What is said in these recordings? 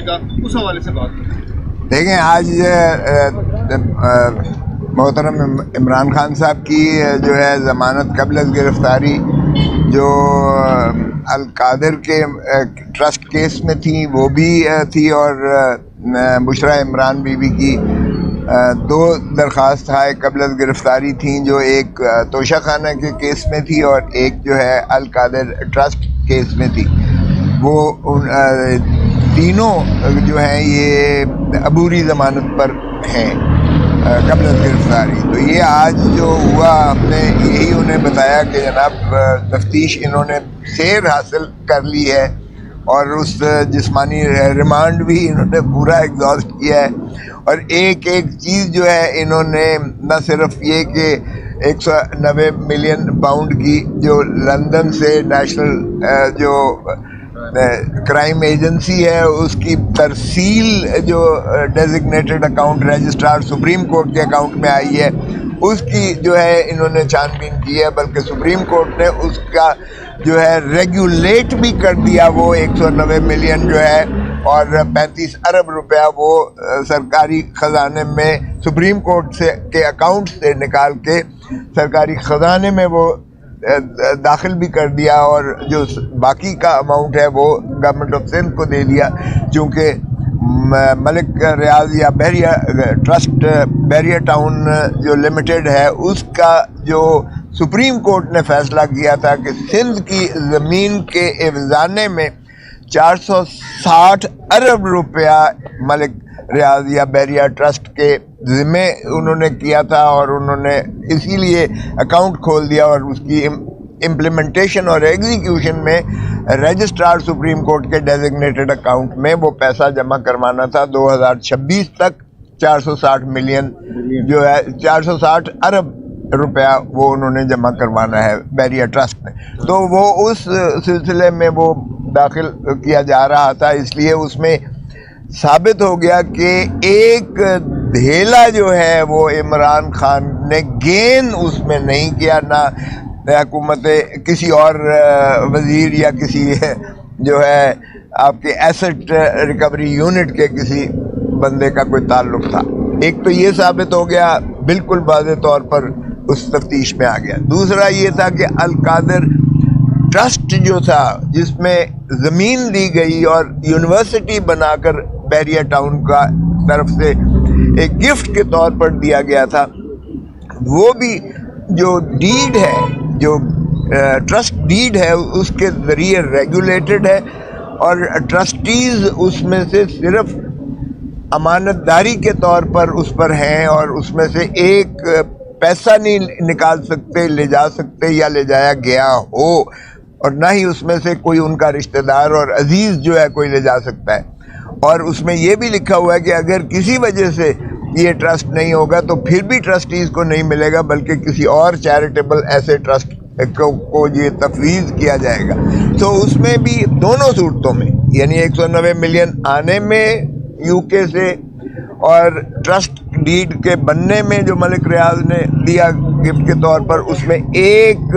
ہونے کا، اس حوالے سے بات کریں. دیکھیں آج محترم عمران خان صاحب کی جو ہے ضمانت قبل از گرفتاری جو القادر کے ٹرسٹ کیس میں تھی وہ بھی تھی، اور بشرا عمران بی بی کی دو درخواست قبل از گرفتاری تھیں، جو ایک توشہ خانہ کے کیس میں تھی اور ایک جو ہے القادر ٹرسٹ کیس میں تھی. وہ تینوں جو ہیں یہ عبوری ضمانت پر ہیں قبل از گرفتاری. تو یہ آج جو ہوا ہم نے یہی انہیں بتایا کہ جناب تفتیش انہوں نے سیر حاصل کر لی ہے اور اس جسمانی ریمانڈ بھی انہوں نے پورا ایگزاسٹ کیا ہے، اور ایک ایک چیز جو ہے انہوں نے نہ صرف یہ کہ 190 ملین پاؤنڈ کی جو لندن سے نیشنل جو کرائم ایجنسی ہے اس کی ترسیل جو designated account registrar supreme court کے اکاؤنٹ میں آئی ہے اس کی جو ہے انہوں نے چھان بین کی ہے، بلکہ سپریم کورٹ نے اس کا جو ہے ریگولیٹ بھی کر دیا. وہ 190 ملین جو ہے اور 35 ارب روپیہ وہ سرکاری خزانے میں سپریم کورٹ سے کے اکاؤنٹ سے نکال کے سرکاری خزانے میں وہ داخل بھی کر دیا، اور جو باقی کا اماؤنٹ ہے وہ گورنمنٹ آف سندھ کو دے دیا. چونکہ ملک ریاض یا بحریہ ٹرسٹ بحریہ ٹاؤن جو لمیٹڈ ہے اس کا جو سپریم کورٹ نے فیصلہ کیا تھا کہ سندھ کی زمین کے افزانے میں 460 ارب روپیہ ملک ریاض یا بحریہ ٹرسٹ کے ذمے انہوں نے کیا تھا، اور انہوں نے اسی لیے اکاؤنٹ کھول دیا، اور اس کی امپلیمنٹیشن اور ایگزیکیوشن میں رجسٹرار سپریم کورٹ کے ڈیزگنیٹڈ اکاؤنٹ میں وہ پیسہ جمع کروانا تھا 2026 تک. 460 ملین جو ہے 460 ارب روپیہ وہ انہوں نے جمع کروانا ہے بحریہ ٹرسٹ میں. تو وہ اس سلسلے میں وہ داخل کیا جا رہا تھا، اس لیے اس میں ثابت ہو گیا کہ ایک دھیلا جو ہے وہ عمران خان نے گین اس میں نہیں کیا، نہ حکومت کسی اور وزیر یا کسی جو ہے آپ کے ایسٹ ریکوری یونٹ کے کسی بندے کا کوئی تعلق تھا. ایک تو یہ ثابت ہو گیا بالکل واضح طور پر اس تفتیش میں آ گیا. دوسرا یہ تھا کہ القادر ٹرسٹ جو تھا جس میں زمین دی گئی اور یونیورسٹی بنا کر بحریہ ٹاؤن کا طرف سے ایک گفٹ کے طور پر دیا گیا تھا، وہ بھی جو ڈیڈ ہے جو ٹرسٹ ڈیڈ ہے اس کے ذریعے ریگولیٹڈ ہے، اور ٹرسٹیز اس میں سے صرف امانت داری کے طور پر اس پر ہیں، اور اس میں سے ایک پیسہ نہیں نکال سکتے، لے جا سکتے یا لے جایا گیا ہو، اور نہ ہی اس میں سے کوئی ان کا رشتہ دار اور عزیز جو ہے کوئی لے جا سکتا ہے. اور اس میں یہ بھی لکھا ہوا ہے کہ اگر کسی وجہ سے یہ ٹرسٹ نہیں ہوگا تو پھر بھی ٹرسٹیز کو نہیں ملے گا، بلکہ کسی اور چیریٹیبل ایسے ٹرسٹ کو یہ تفویض کیا جائے گا. تو اس میں بھی دونوں صورتوں میں یعنی 190 ملین آنے میں یو کے سے اور ٹرسٹ ڈیڈ کے بننے میں جو ملک ریاض نے دیا گفٹ کے طور پر، اس میں ایک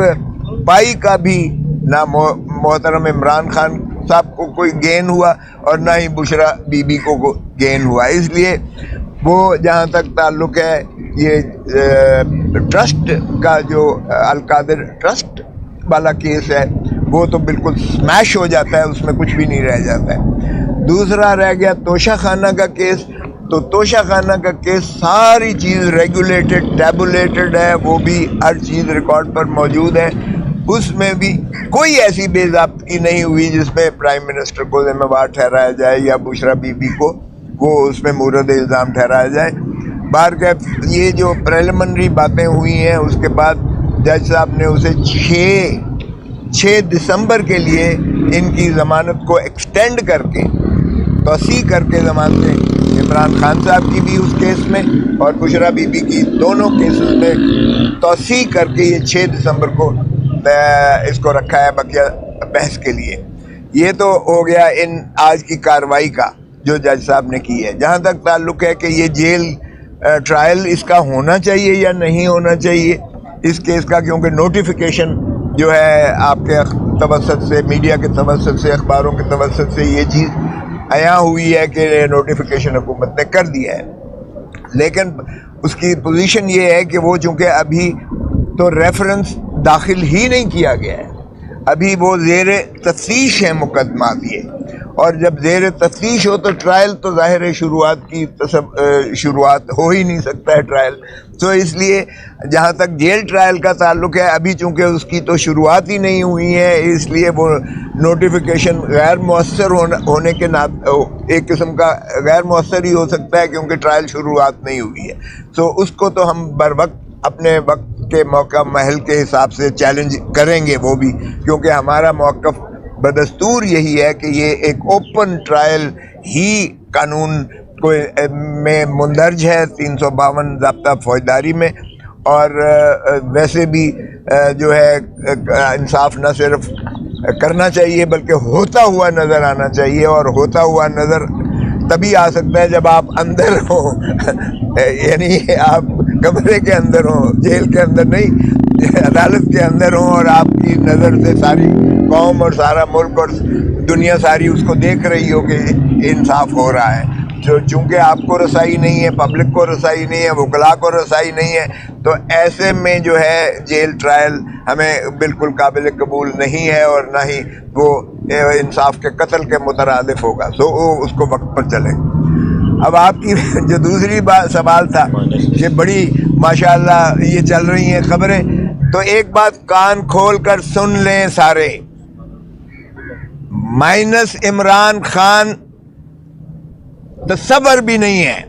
پائی کا بھی نہ محترم عمران خان صاحب کو کوئی گین ہوا اور نہ ہی بشرا بی بی کو گین ہوا. اس لیے وہ جہاں تک تعلق ہے یہ ٹرسٹ کا جو القادر ٹرسٹ والا کیس ہے وہ تو بالکل سمیش ہو جاتا ہے، اس میں کچھ بھی نہیں رہ جاتا ہے. دوسرا رہ گیا توشہ خانہ کا کیس. تو توشہ خانہ کا کیس ساری چیز ریگولیٹڈ ٹیبولیٹڈ ہے، وہ بھی ہر چیز ریکارڈ پر موجود ہے. اس میں بھی کوئی ایسی بے ضابطگی نہیں ہوئی جس میں پرائم منسٹر کو ذمہ دار ٹھہرایا جائے یا بشرا بی بی کو وہ اس میں مورد الزام ٹھہرایا جائے. بہرکیف یہ جو پریلیمنری باتیں ہوئی ہیں اس کے بعد جج صاحب نے اسے 6 دسمبر کے لیے ان کی ضمانت کو ایکسٹینڈ کر کے توسیع کر کے ضمانتیں عمران خان صاحب کی بھی اس کیس میں اور بشرا بی بی کی دونوں کیسز میں توسیع کر کے یہ 6 دسمبر کو اس کو رکھا ہے بقیہ بحث کے لیے. یہ تو ہو گیا ان آج کی کارروائی کا جو جج صاحب نے کی ہے. جہاں تک تعلق ہے کہ یہ جیل ٹرائل اس کا ہونا چاہیے یا نہیں ہونا چاہیے اس کیس کا، کیونکہ نوٹیفیکیشن جو ہے آپ کے توسط سے، میڈیا کے توسط سے، اخباروں کے توسط سے یہ چیز عیاں ہوئی ہے کہ نوٹیفیکیشن حکومت نے کر دیا ہے، لیکن اس کی پوزیشن یہ ہے کہ وہ چونکہ ابھی تو ریفرنس داخل ہی نہیں کیا گیا ہے، ابھی وہ زیر تفتیش ہیں مقدمات یہ، اور جب زیر تفتیش ہو تو ٹرائل تو ظاہر ہے شروعات ہو ہی نہیں سکتا ہے ٹرائل. تو اس لیے جہاں تک جیل ٹرائل کا تعلق ہے، ابھی چونکہ اس کی تو شروعات ہی نہیں ہوئی ہے، اس لیے وہ نوٹیفیکیشن غیر مؤثر ہونے کے ایک قسم کا غیر مؤثر ہی ہو سکتا ہے کیونکہ ٹرائل شروعات نہیں ہوئی ہے. تو اس کو تو ہم بر وقت اپنے وقت کے موقع محل کے حساب سے چیلنج کریں گے وہ بھی، کیونکہ ہمارا موقف بدستور یہی ہے کہ یہ ایک اوپن ٹرائل ہی قانون کو میں مندرج ہے 352 ضابطہ فوجداری میں، اور ویسے بھی جو ہے انصاف نہ صرف کرنا چاہیے بلکہ ہوتا ہوا نظر آنا چاہیے، اور ہوتا ہوا نظر تبھی آ سکتا ہے جب آپ اندر ہوں یعنی آپ کمرے کے اندر ہوں، جیل کے اندر نہیں، عدالت کے اندر ہوں، اور آپ کی نظر سے ساری قوم اور سارا ملک اور دنیا ساری اس کو دیکھ رہی ہو کہ انصاف ہو رہا ہے. چونکہ آپ کو رسائی نہیں ہے، پبلک کو رسائی نہیں ہے، وکلاء کو رسائی نہیں ہے، تو ایسے میں جو ہے جیل ٹرائل ہمیں بالکل قابل قبول نہیں ہے، اور نہ ہی وہ انصاف کے قتل کے مترادف ہوگا. سو اس کو وقت پر چلے. اب آپ کی جو دوسری سوال تھا کہ بڑی ماشاءاللہ یہ چل رہی ہیں خبریں، تو ایک بات کان کھول کر سن لیں سارے، مائنس عمران خان تصور بھی نہیں ہے.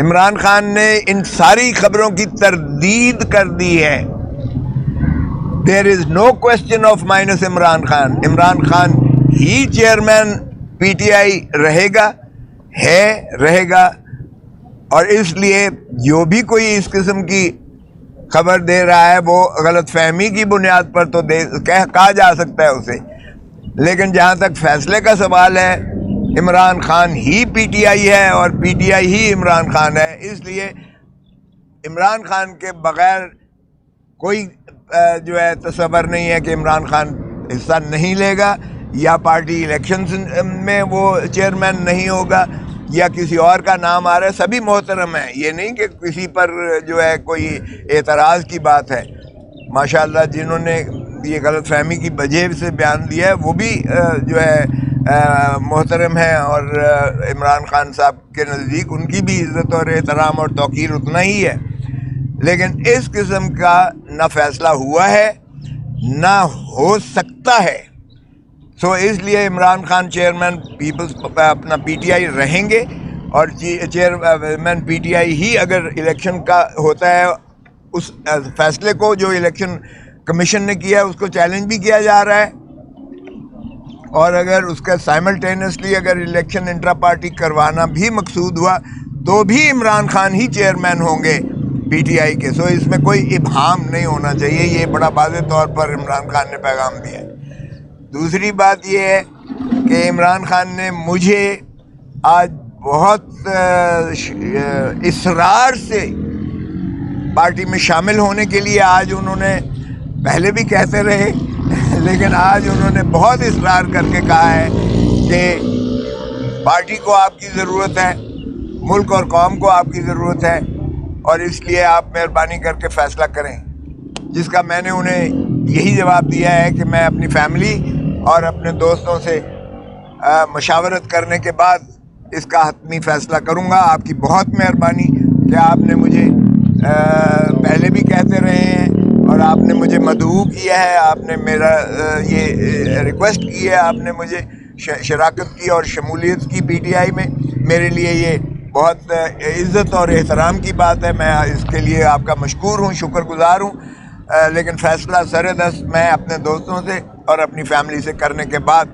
عمران خان نے ان ساری خبروں کی تردید کر دی ہے. There is no question of minus Imran Khan. Imran Khan ہی چیئرمین پی ٹی آئی رہے گا، اور اس لیے جو بھی کوئی اس قسم کی خبر دے رہا ہے وہ غلط فہمی کی بنیاد پر تو کہا جا سکتا ہے اسے، لیکن جہاں تک فیصلے کا سوال ہے، عمران خان ہی پی ٹی آئی ہے اور پی ٹی آئی ہی عمران خان ہے. اس لیے عمران خان کے بغیر کوئی جو ہے تصور نہیں ہے کہ عمران خان حصہ نہیں لے گا، یا پارٹی الیکشنز میں وہ چیئرمین نہیں ہوگا، یا کسی اور کا نام آ رہا ہے. سبھی محترم ہیں، یہ نہیں کہ کسی پر جو ہے کوئی اعتراض کی بات ہے. ماشاءاللہ جنہوں نے یہ غلط فہمی کی وجہ سے بیان دیا ہے وہ بھی جو ہے محترم ہیں، اور عمران خان صاحب کے نزدیک ان کی بھی عزت اور احترام اور توقیر اتنا ہی ہے. لیکن اس قسم کا نہ فیصلہ ہوا ہے نہ ہو سکتا ہے. سو اس لیے عمران خان چیئرمین اپنا پی ٹی آئی رہیں گے، اور چیئرمین پی ٹی آئی ہی اگر الیکشن کا ہوتا ہے، اس فیصلے کو جو الیکشن کمیشن نے کیا ہے اس کو چیلنج بھی کیا جا رہا ہے، اور اگر اس کا سائملٹینسلی اگر الیکشن انٹرا پارٹی کروانا بھی مقصود ہوا تو بھی عمران خان ہی چیئرمین ہوں گے پی ٹی آئی کے. سو اس میں کوئی ابہام نہیں ہونا چاہیے، یہ بڑا واضح طور پر عمران خان نے پیغام دیا ہے. دوسری بات یہ ہے کہ عمران خان نے مجھے آج بہت اصرار سے پارٹی میں شامل ہونے کے لیے، آج انہوں نے پہلے بھی کہتے رہے لیکن آج انہوں نے بہت اصرار کر کے کہا ہے کہ پارٹی کو آپ کی ضرورت ہے، ملک اور قوم کو آپ کی ضرورت ہے، اور اس لیے آپ مہربانی کر کے فیصلہ کریں. جس کا میں نے انہیں یہی جواب دیا ہے کہ میں اپنی فیملی اور اپنے دوستوں سے مشاورت کرنے کے بعد اس کا حتمی فیصلہ کروں گا. آپ کی بہت مہربانی کہ آپ نے مجھے پہلے بھی کہتے رہے ہیں، اور آپ نے مجھے مدعو کیا ہے، آپ نے میرا یہ ریکویسٹ کی ہے، آپ نے مجھے شراکت کی اور شمولیت کی پی ٹی آئی میں. میرے لیے یہ بہت عزت اور احترام کی بات ہے، میں اس کے لیے آپ کا مشکور ہوں، شکر گزار ہوں. لیکن فیصلہ سردست میں اپنے دوستوں سے اور اپنی فیملی سے کرنے کے بعد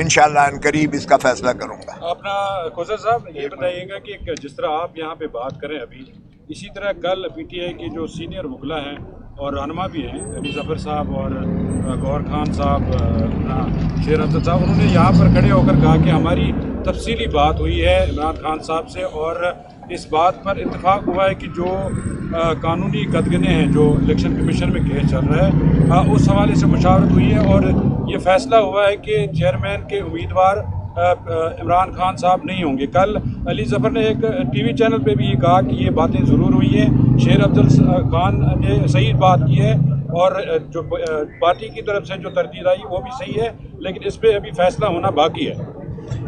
انشاءاللہ ان قریب اس کا فیصلہ کروں گا. اپنا کوثر صاحب یہ بتائیے گا کہ جس طرح آپ یہاں پہ بات کریں ابھی، اسی طرح کل پی ٹی آئی کے جو سینئر وکلا ہیں اور رہنما بھی ہیں، علی ظفر صاحب اور گور خان صاحب، شیر افضل صاحب، انہوں نے یہاں پر کھڑے ہو کر کہا کہ ہماری تفصیلی بات ہوئی ہے عمران خان صاحب سے، اور اس بات پر اتفاق ہوا ہے کہ جو قانونی قدغنیں ہیں جو الیکشن کمیشن میں کیس چل رہا ہے، اس حوالے سے مشاورت ہوئی ہے، اور یہ فیصلہ ہوا ہے کہ چیئرمین کے امیدوار عمران خان صاحب نہیں ہوں گے. کل علی ظفر نے ایک ٹی وی چینل پہ بھی یہ کہا کہ یہ باتیں ضرور ہوئی ہیں, شیر افضل خان نے صحیح بات کی ہے, اور جو پارٹی کی طرف سے جو تردید آئی وہ بھی صحیح ہے, لیکن اس پہ ابھی فیصلہ ہونا باقی ہے.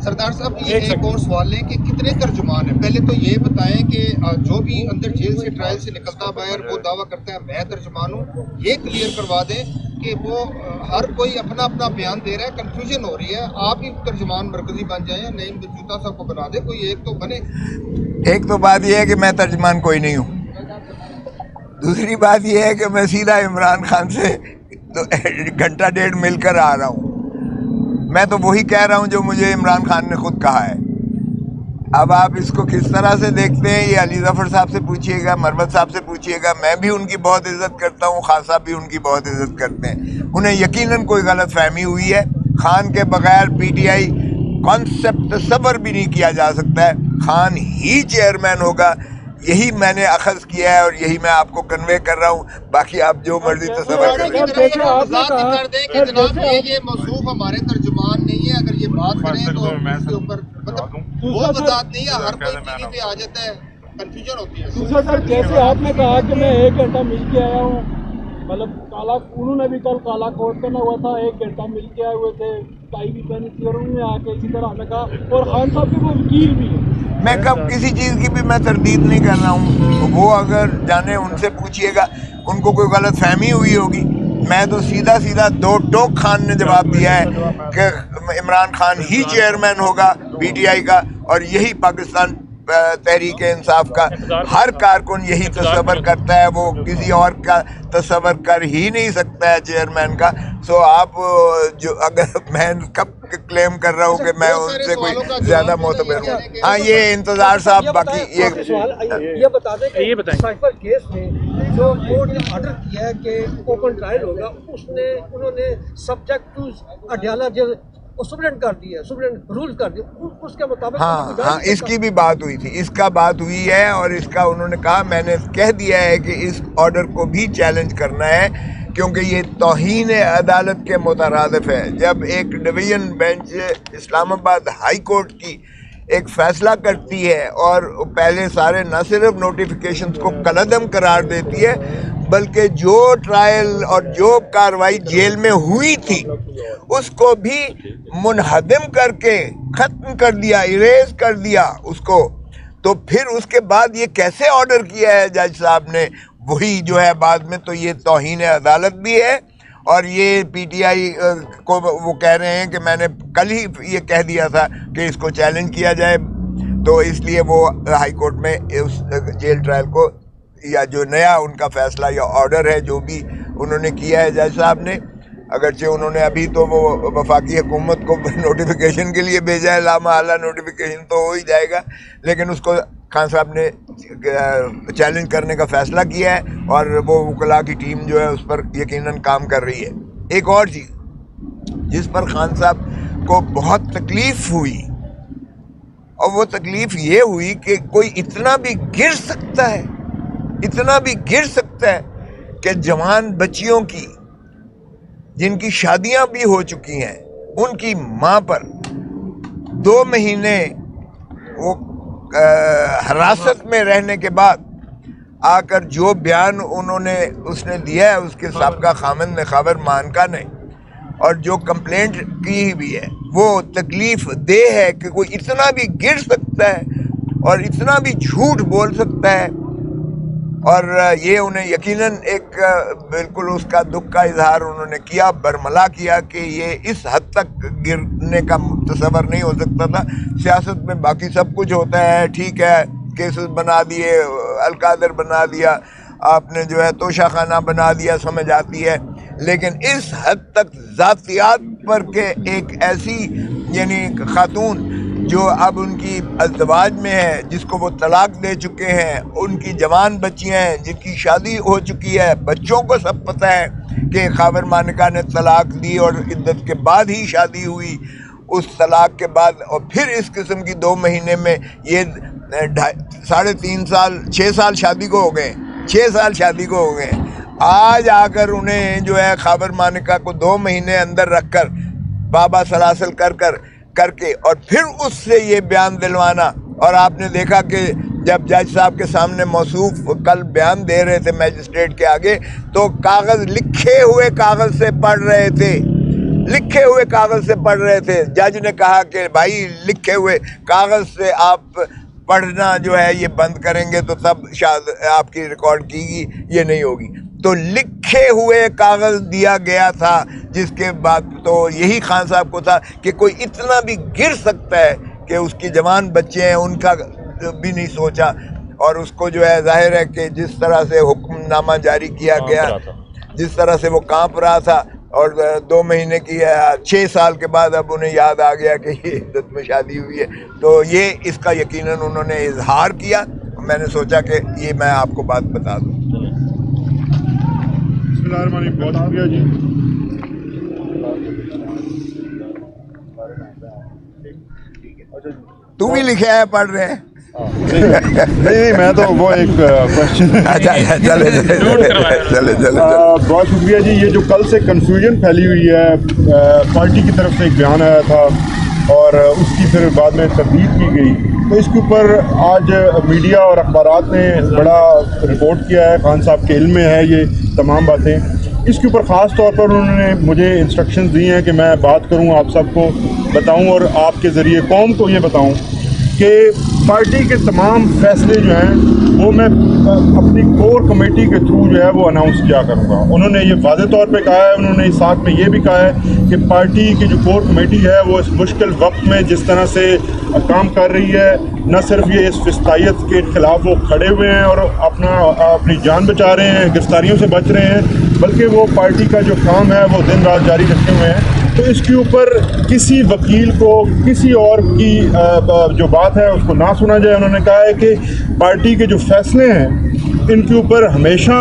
سردار صاحب یہ ایک اور سوال ہے کہ کتنے ترجمان ہیں؟ پہلے تو یہ بتائیں کہ جو بھی اندر جیل سے ٹرائل سے نکلتا باہر وہ دعویٰ کرتا ہے میں ترجمان ہوں, یہ کلیئر کروا دیں کہ وہ ہر کوئی اپنا اپنا بیان دے رہا ہے, کنفیوژن ہو رہی ہے, آپ ہی ترجمان مرکزی بن جائیں, نعیم بلوچ صاحب کو بنا دیں, کوئی ایک تو بنے. ایک تو بات یہ ہے کہ میں ترجمان کوئی نہیں ہوں, دوسری بات یہ ہے کہ میں سیدھا عمران خان سے گھنٹہ ڈیڑھ مل کر آ رہا ہوں. میں تو وہی کہہ رہا ہوں جو مجھے عمران خان نے خود کہا ہے. اب آپ اس کو کس طرح سے دیکھتے ہیں یہ علی ظفر صاحب سے پوچھیے گا, مروت صاحب سے پوچھیے گا. میں بھی ان کی بہت عزت کرتا ہوں, خان صاحب بھی ان کی بہت عزت کرتے ہیں. انہیں یقیناً کوئی غلط فہمی ہوئی ہے. خان کے بغیر پی ٹی آئی کانسیپٹ تصور بھی نہیں کیا جا سکتا ہے. خان ہی چیئرمین ہوگا, یہی میں نے اخذ کیا ہے اور یہی میں آپ کو کنوے کر رہا ہوں. باقی آپ جو مرضی تصور کر دیں کہ جناب یہ موصوف ہمارے ترجمان نہیں ہے, اگر یہ بات کریں تو اس کے اوپر مطلب وہ وضاحت نہیں ہے, ہر کوئی ٹی وی پہ آ جاتا ہے, کنفیوژن ہوتی ہے. دوسرا سر جیسے آپ نے کہا کہ میں 1 گھنٹہ مل کے آیا ہوں, مطلب کالا انہوں نے بھی کل کالا کوٹ پہنا ہوا تھا, 1 گھنٹہ مل کے آئے ہوئے تھے, ٹائی بھی پہنی تھی, اور انہوں نے آ کے اسی طرح ہمیں کہا, اور خان صاحب کے وہ وکیل بھی ہیں. میں کب کسی چیز کی بھی میں تردید نہیں کر رہا ہوں, وہ اگر جانے ان سے پوچھیے گا, ان کو کوئی غلط فہمی ہوئی ہوگی. میں تو سیدھا دو ٹوک خان نے جواب دیا ہے کہ عمران خان ہی چیئرمین ہوگا پی ٹی آئی کا, اور یہی پاکستان تحریک انصاف کا ہر کارکن یہی تصور کرتا ہے, وہ کسی اور کا تصور کر ہی نہیں سکتا ہے چیئرمین کا. سو آپ جو اگر میں کب کلیم کر رہا ہوں کہ میں ان سے کوئی زیادہ معتبر ہوں. ہاں یہ انتظار صاحب, باقی یہ بتا دیں کہ سائفر کیس میں جو کورٹ نے آرڈر کیا ہے کہ اوپن ٹرائل ہوگا, انہوں نے سبجیکٹ ٹو اڈیالہ سپرنٹ کر دیا, سپرنٹ رول کر دیا, اس کے مطابق. ہاں اس کی بھی بات ہوئی تھی, اس کا بات ہوئی ہے, اور اس کا انہوں نے کہا, میں نے کہہ دیا ہے کہ اس آرڈر کو بھی چیلنج کرنا ہے کیونکہ یہ توہین عدالت کے مترادف ہے. جب ایک ڈویژن بینچ اسلام آباد ہائی کورٹ کی ایک فیصلہ کرتی ہے اور پہلے سارے نہ صرف نوٹیفیکیشنز کو کالعدم قرار دیتی ہے بلکہ جو ٹرائل اور جو کاروائی جیل میں ہوئی تھی اس کو بھی منہدم کر کے ختم کر دیا, اریز کر دیا اس کو, تو پھر اس کے بعد یہ کیسے آرڈر کیا ہے جج صاحب نے, وہی جو ہے بعد میں. تو یہ توہین عدالت بھی ہے, اور یہ پی ٹی آئی کو وہ کہہ رہے ہیں کہ میں نے کل ہی یہ کہہ دیا تھا کہ اس کو چیلنج کیا جائے, تو اس لیے وہ ہائی کورٹ میں اس جیل ٹرائل کو, یا جو نیا ان کا فیصلہ یا آرڈر ہے جو بھی انہوں نے کیا ہے جج صاحب نے, اگرچہ انہوں نے ابھی تو وہ وفاقی حکومت کو نوٹیفیکیشن کے لیے بھیجا ہے, لامحالہ نوٹیفیکیشن تو ہو ہی جائے گا, لیکن اس کو خان صاحب نے چیلنج کرنے کا فیصلہ کیا ہے, اور وہ وکلاء کی ٹیم جو ہے اس پر یقیناً کام کر رہی ہے. ایک اور چیز جس پر خان صاحب کو بہت تکلیف ہوئی, اور وہ تکلیف یہ ہوئی کہ کوئی اتنا بھی گر سکتا ہے کہ جوان بچیوں کی جن کی شادیاں بھی ہو چکی ہیں ان کی ماں پر 2 مہینے وہ حراست میں رہنے کے بعد آ کر جو بیان اس نے دیا ہے, اس کے سابقہ خامند نے, خاور مانکا نے, اور جو کمپلینٹ کی بھی ہے, وہ تکلیف دہ ہے کہ کوئی اتنا بھی گر سکتا ہے اور اتنا بھی جھوٹ بول سکتا ہے. اور یہ انہیں یقیناً ایک بالکل اس کا دکھ کا اظہار انہوں نے کیا, برملا کیا کہ یہ اس حد تک گرنے کا تصور نہیں ہو سکتا تھا. سیاست میں باقی سب کچھ ہوتا ہے, ٹھیک ہے, کیسز بنا دیے, القادر بنا دیا, آپ نے جو ہے توشہ خانہ بنا دیا, سمجھ آتی ہے, لیکن اس حد تک ذاتیات پر کہ ایک ایسی یعنی خاتون جو اب ان کی ازدواج میں ہے, جس کو وہ طلاق دے چکے ہیں, ان کی جوان بچیاں ہیں جن کی شادی ہو چکی ہے, بچوں کو سب پتہ ہے کہ خاور مانکا نے طلاق دی اور عدت کے بعد ہی شادی ہوئی, اس طلاق کے بعد, اور پھر اس قسم کی 2 مہینے میں یہ 3.5 سال 6 سال شادی کو ہو گئے, 6 سال شادی کو ہو گئے. آج آ کر انہیں جو ہے خاور مانکا کو 2 مہینے اندر رکھ کر بابا سلاسل کر کر کے اور پھر اس سے یہ بیان دلوانا. اور آپ نے دیکھا کہ جب جج صاحب کے سامنے موصوف کل بیان دے رہے تھے میجسٹریٹ کے آگے تو کاغذ لکھے ہوئے کاغذ سے پڑھ رہے تھے, لکھے ہوئے کاغذ سے پڑھ رہے تھے. جج نے کہا کہ بھائی لکھے ہوئے کاغذ سے آپ پڑھنا جو ہے یہ بند کریں گے تو تب شاید آپ کی ریکارڈ کی گی, یہ نہیں ہوگی. تو لکھے ہوئے کاغذ دیا گیا تھا, جس کے بعد تو یہی خان صاحب کو تھا کہ کوئی اتنا بھی گر سکتا ہے کہ اس کی جوان بچے ہیں ان کا بھی نہیں سوچا. اور اس کو جو ہے ظاہر ہے کہ جس طرح سے حکم نامہ جاری کیا گیا, جس طرح سے وہ کانپ رہا تھا, اور 2 مہینے کی 6 سال کے بعد اب انہیں یاد آ گیا کہ یہ عدت میں شادی ہوئی ہے, تو یہ اس کا یقیناً انہوں نے اظہار کیا. میں نے سوچا کہ یہ میں آپ کو بات بتا دوں. بہت شکریہ جی. تو بھی لکھے ہیں, پڑھ رہے ہیں؟ نہیں, میں تو وہ ایک کوشچن. بہت شکریہ جی. یہ جو کل سے کنفیوژن پھیلی ہوئی ہے, پارٹی کی طرف سے ایک بیان آیا تھا اور اس کی پھر بعد میں تردید کی گئی, تو اس کے اوپر آج میڈیا اور اخبارات نے بڑا رپورٹ کیا ہے. خان صاحب کے علم میں ہے یہ تمام باتیں. اس کے اوپر خاص طور پر انہوں نے مجھے انسٹرکشنز دی ہیں کہ میں بات کروں, آپ سب کو بتاؤں اور آپ کے ذریعے قوم کو یہ بتاؤں کہ پارٹی کے تمام فیصلے جو ہیں وہ میں اپنی کور کمیٹی کے تھرو جو ہے وہ اناؤنس کیا کروں گا. انہوں نے یہ واضح طور پہ کہا ہے. انہوں نے ساتھ میں یہ بھی کہا ہے کہ پارٹی کی جو کور کمیٹی ہے وہ اس مشکل وقت میں جس طرح سے کام کر رہی ہے, نہ صرف یہ اس فسطائیت کے خلاف وہ کھڑے ہوئے ہیں اور اپنی جان بچا رہے ہیں, گرفتاریوں سے بچ رہے ہیں, بلکہ وہ پارٹی کا جو کام ہے وہ دن رات جاری رکھے ہوئے ہیں. تو اس کے اوپر کسی وکیل کو کسی اور کی جو بات ہے اس کو نہ سنا جائے. انہوں نے کہا ہے کہ پارٹی کے جو فیصلے ہیں ان کے اوپر ہمیشہ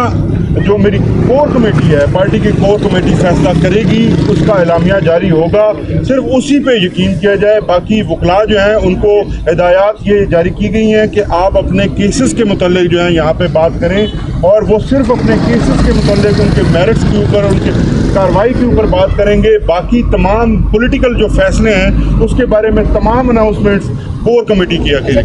جو میری کور کمیٹی ہے, پارٹی کی کور کمیٹی فیصلہ کرے گی, اس کا اعلامیہ جاری ہوگا, صرف اسی پہ یقین کیا جائے. باقی وکلاء جو ہیں ان کو ہدایات یہ جاری کی گئی ہیں کہ آپ اپنے کیسز کے متعلق جو ہیں یہاں پہ بات کریں, اور وہ صرف اپنے کیسز کے متعلق ان کے میرٹس کے اوپر, ان کے کارروائی کے اوپر بات کریں گے. باقی تمام پولیٹیکل جو فیصلے ہیں اس کے بارے میں تمام اناؤنسمنٹس کور کمیٹی کیا کرے گی.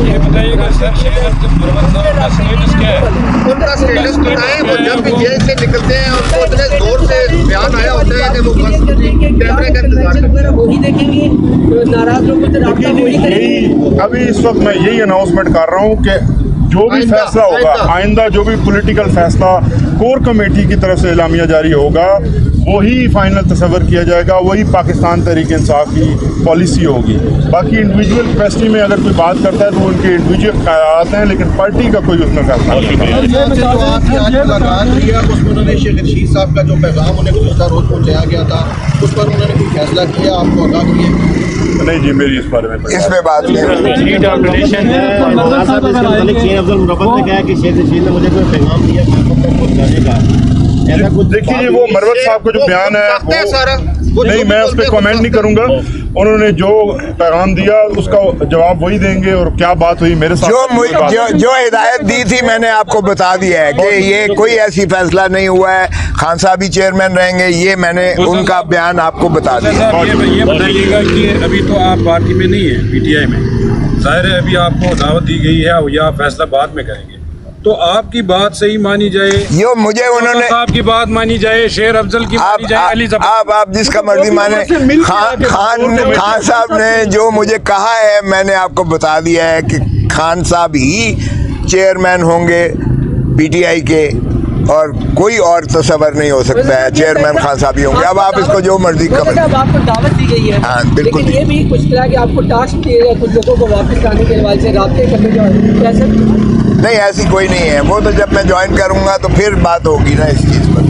یہ بتائیے گا سر, شیخ کا اسٹیٹس کیا ہے؟ ان کا اسٹیٹس بتائیں. وہ جب بھی جیل سے نکلتے ہیں ان کو اتنے زور سے بیان آیا ہوتا ہے کہ وہ بس کیمرے کا انتظار کرتے ہیں. ابھی اس وقت میں یہی اناؤنسمنٹ کر رہا ہوں کہ جو بھی فیصلہ ہوگا آئندہ, جو بھی پولیٹیکل فیصلہ کور کمیٹی کی طرف سے اعلامیہ جاری ہوگا وہی فائنل تصور کیا جائے گا, وہی پاکستان تحریک انصاف کی پالیسی ہوگی. باقی انڈیویجول کیپیسٹی میں اگر کوئی بات کرتا ہے تو ان کے انڈیویجول خیالات ہیں, لیکن پارٹی کا کوئی اس میں فیصلہ نہیں. جو آپ کی آج ملاقات ہوئی ہے اس میں انہوں نے شیخ رشید صاحب کا جو پیغام انہیں گزشتہ روز پہنچایا گیا تھا اس پر انہوں نے کوئی فیصلہ کیا, آپ کو آگاہ کیا؟ نہیں جی, میری اس بارے میں اس پہ بات نہیں. دیکھیے جی, وہ مروت صاحب کا جو بیان ہے نہیں, میں اس پہ کامنٹ نہیں کروں گا. انہوں نے جو پیغام دیا اس کا جواب وہی دیں گے, اور کیا بات ہوئی میرے ساتھ جو ہدایت دی تھی میں نے آپ کو بتا دیا ہے کہ یہ کوئی ایسی فیصلہ نہیں ہوا ہے, خان صاحب ہی چیئرمین رہیں گے, یہ میں نے ان کا بیان آپ کو بتا دیا. یہ بتائیے گا کہ ابھی تو آپ پارٹی میں نہیں ہیں, پی ٹی آئی میں, ظاہر ہے ابھی آپ کو دعوت دی گئی ہے یا فیصلہ بعد میں کریں گے, تو آپ کی بات صحیح مانی جائے, یہ مجھے انہوں نے آپ کی بات مانی جائے, شیر افضل کی مانی جائے, علی ظفر آپ جس کا مرضی مانے. خان صاحب نے جو مجھے کہا ہے میں نے آپ کو بتا دیا ہے کہ خان صاحب ہی چیئرمین ہوں گے پی ٹی آئی کے, اور کوئی اور تصور نہیں ہو سکتا ہے, چیئرمین خان صاحب ہی ہوں گے. اب آپ اس کو جو مرضی کریں. آپ کو دعوت دی گئی ہے, ہاں بالکل, لیکن یہ بھی کچھ طرح کہ آپ کو ٹاسک دیے گئے کچھ لوگوں کو واپس آنے کے حوالے سے رابطے کرنے کے حوالے سے, کیسے؟ نہیں ایسی کوئی نہیں ہے. وہ تو جب میں جوائن کروں گا تو پھر بات ہوگی نا اس چیز پر.